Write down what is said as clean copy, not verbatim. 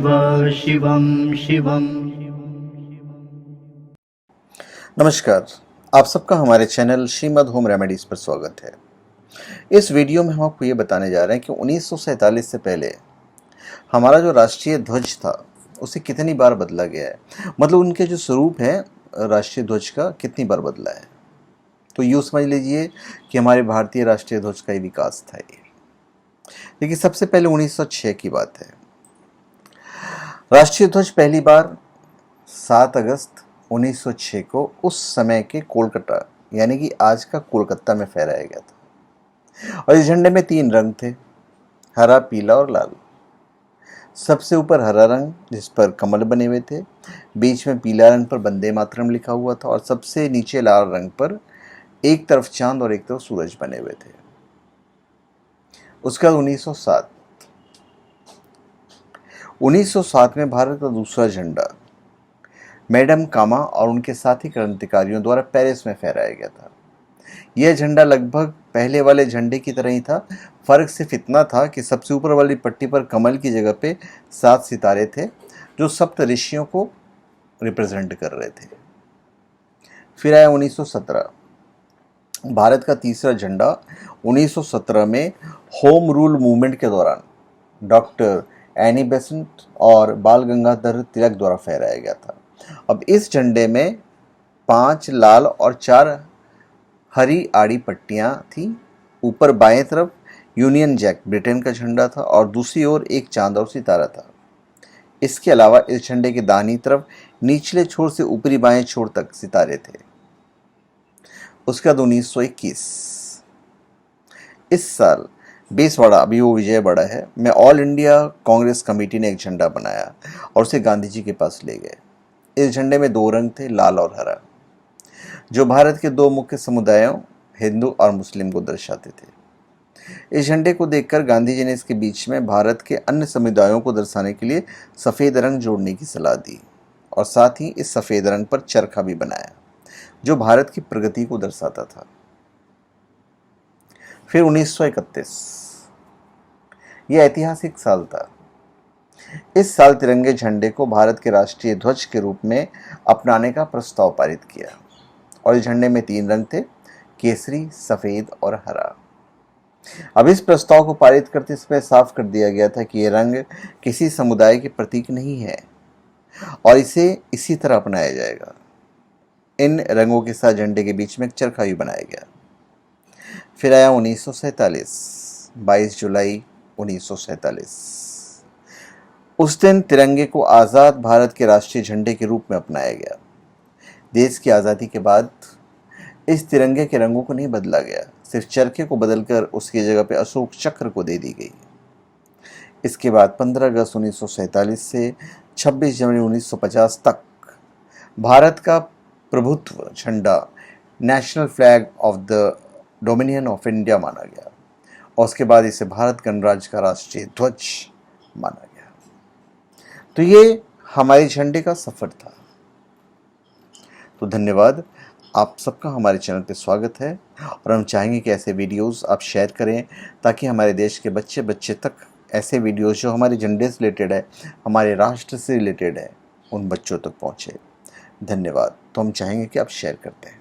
शिवं शिवं। नमस्कार, आप सबका हमारे चैनल श्रीमद् होम रेमेडीज पर स्वागत है। इस वीडियो में हम आपको ये बताने जा रहे हैं कि 1947 से पहले हमारा जो राष्ट्रीय ध्वज था उसे कितनी बार बदला गया है, मतलब उनके जो स्वरूप है राष्ट्रीय ध्वज का कितनी बार बदला है। तो यूँ समझ लीजिए कि हमारे भारतीय राष्ट्रीय ध्वज का ही विकास था ये। देखिए, सबसे पहले 1906 की बात है। राष्ट्रीय ध्वज पहली बार 7 अगस्त 1906 को उस समय के कोलकाता, यानी कि आज का कोलकाता में फहराया गया था। और इस झंडे में 3 रंग थे, हरा, पीला और लाल। सबसे ऊपर हरा रंग जिस पर कमल बने हुए थे, बीच में पीला रंग पर वंदे मातरम लिखा हुआ था और सबसे नीचे लाल रंग पर एक तरफ चांद और एक तरफ सूरज बने हुए थे। उसके बाद 1907 में भारत का दूसरा झंडा मैडम कामा और उनके साथी क्रांतिकारियों द्वारा पेरिस में फहराया गया था। यह झंडा लगभग पहले वाले झंडे की तरह ही था। फर्क सिर्फ इतना था कि सबसे ऊपर वाली पट्टी पर कमल की जगह पे 7 सितारे थे जो सप्त ऋषियों को रिप्रेजेंट कर रहे थे। फिर आया 1917। भारत का तीसरा झंडा 1917 में होम रूल मूवमेंट के दौरान डॉक्टर एनी बेसेंट और बाल गंगाधर तिलक द्वारा फहराया गया था। अब इस झंडे में 5 लाल और 4 हरी आड़ी पट्टियां थी। ऊपर बाएं तरफ यूनियन जैक ब्रिटेन का झंडा था और दूसरी ओर एक चांद और सितारा था। इसके अलावा इस झंडे के दाहिनी तरफ निचले छोर से ऊपरी बाएं छोर तक सितारे थे। उसके बाद 1921। इस साल 20 बड़ा, अभी वो विजय बड़ा है, में ऑल इंडिया कांग्रेस कमेटी ने एक झंडा बनाया और उसे गांधी जी के पास ले गए। इस झंडे में 2 रंग थे, लाल और हरा, जो भारत के 2 मुख्य समुदायों हिंदू और मुस्लिम को दर्शाते थे। इस झंडे को देखकर गांधी जी ने इसके बीच में भारत के अन्य समुदायों को दर्शाने के लिए सफ़ेद रंग जोड़ने की सलाह दी और साथ ही इस सफ़ेद रंग पर चरखा भी बनाया जो भारत की प्रगति को दर्शाता था। फिर 1931, यह ऐतिहासिक साल था। इस साल तिरंगे झंडे को भारत के राष्ट्रीय ध्वज के रूप में अपनाने का प्रस्ताव पारित किया और इस झंडे में 3 रंग थे, केसरी, सफेद और हरा। अब इस प्रस्ताव को पारित करते समय साफ कर दिया गया था कि यह रंग किसी समुदाय के प्रतीक नहीं है और इसे इसी तरह अपनाया जाएगा। इन रंगों के साथ झंडे के बीच में एक चरखा भी बनाया गया। फिर आया 1947, 22 जुलाई 1947। उस दिन तिरंगे को आज़ाद भारत के राष्ट्रीय झंडे के रूप में अपनाया गया। देश की आज़ादी के बाद इस तिरंगे के रंगों को नहीं बदला गया, सिर्फ चरखे को बदलकर उसकी जगह पे अशोक चक्र को दे दी गई। इसके बाद 15 अगस्त 1947 से 26 जनवरी 1950 तक भारत का प्रभुत्व झंडा national flag of the dominion of India माना गया और उसके बाद इसे भारत गणराज्य का राष्ट्रीय ध्वज माना गया। तो ये हमारे झंडे का सफ़र था। तो धन्यवाद, आप सबका हमारे चैनल पे स्वागत है और हम चाहेंगे कि ऐसे वीडियोस आप शेयर करें ताकि हमारे देश के बच्चे बच्चे तक ऐसे वीडियोस जो हमारे झंडे से रिलेटेड है, हमारे राष्ट्र से रिलेटेड है, उन बच्चों तक पहुँचे। धन्यवाद। तो हम चाहेंगे कि आप शेयर करते हैं।